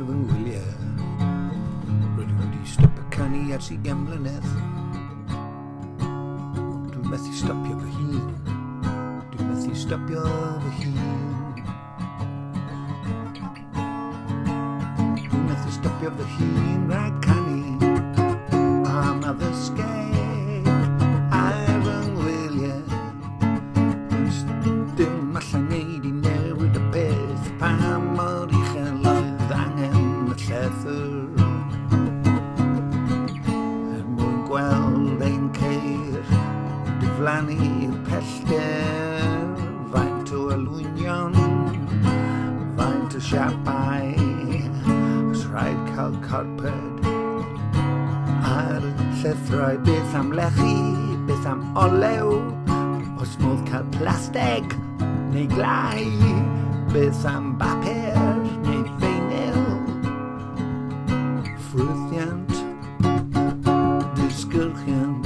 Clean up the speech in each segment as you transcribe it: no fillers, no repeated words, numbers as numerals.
fy ngwyliau. Rydw i wedi stopio canu ers 20 mlynedd. Dwi'n methu stopio fy hun. Dwi'n methu stopio fy hun. Dwi'n methu stopio fy hun rhag canu am addysgeg ar fy ngwyliau. Dim allan neud I newid y peth pa mor uchel oedd angen y llethr. Mwyn gweld ein ceir diflannu'r pellter, faint o alwynion, faint o siapau, os rhaid cael corped ar y llethrau. Beth am lechi, beth am olew, os modd cael plasteg neu glau, beth am bapur neu feinyl. Ffrwythiant, disgyrchiant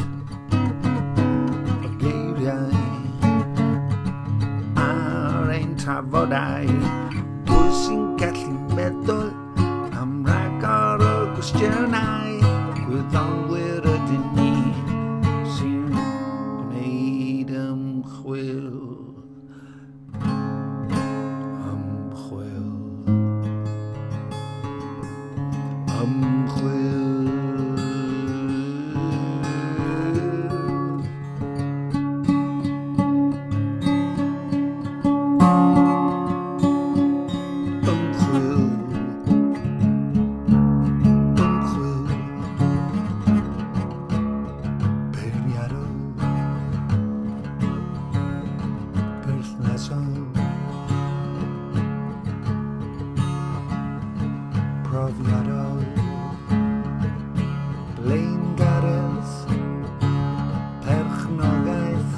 o geiriau ar ein tafodau. Pwy sy'n gallu meddwl am ragor o gwestiynau? Gwyddonwyr ydyn ni sy'n gwneud ymchwil. Profiadol, blaengareth, perchnogaeth,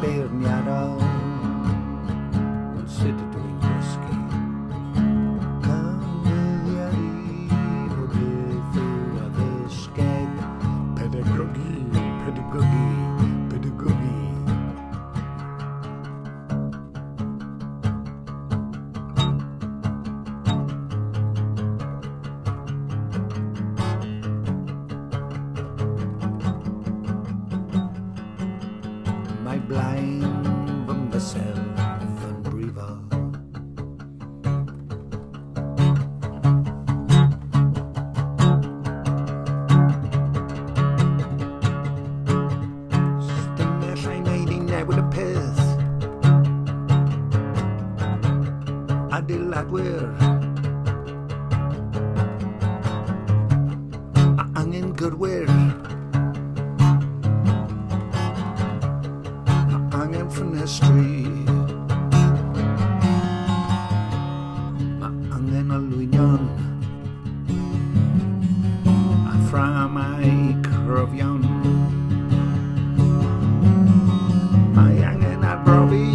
beirniadol. Sut ydw i'n dysgu? Canfyddiadu o beth yw addysgeg. Pedagogi, pedagogi, pedagogi. Mae blaen fy mysel yn brifo. Dim allai neud I newid y peth. Adeiladwyr a angen gyrwyr. Angen ffenestri, mae angen olwynion a fframau cryfion. Mae angen arbrofi,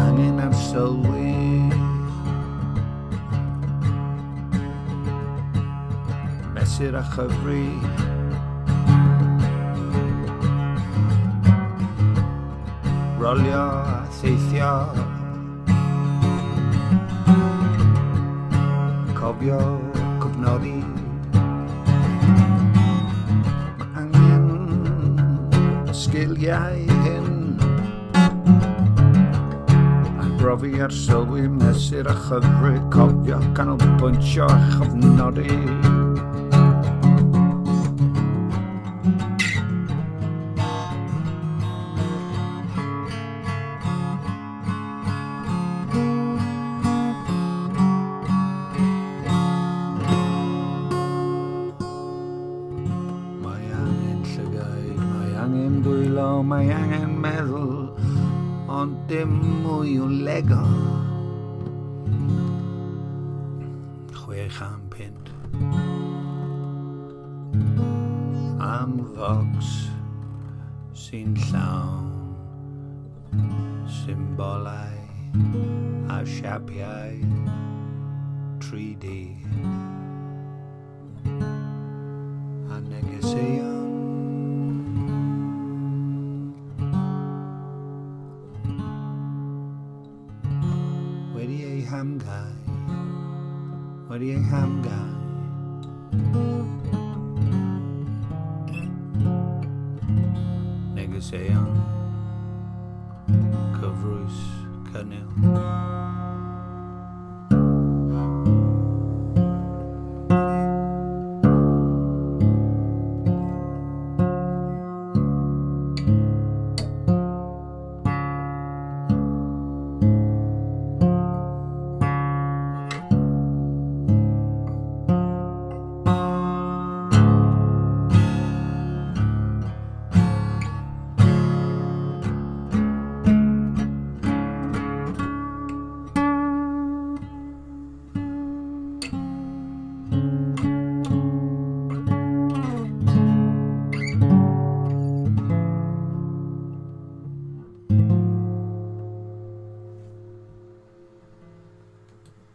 angen arsylwi, mesur a chyfri. Rolio a theithio, cofio cwfnodi. Mae angen sgiliau hyn, arbrofi ar sylwi, mesur a chyfri, cofio canolbwyntio a chyfnodi. Angen dwylo, mae angen meddwl, ond dim mwy o lego. 6 am focs sy'n llawn symbolau a siapiau 3D a negeseuon. hamgai, what do you hamgai? Negeseuon, Kovrus, Canel.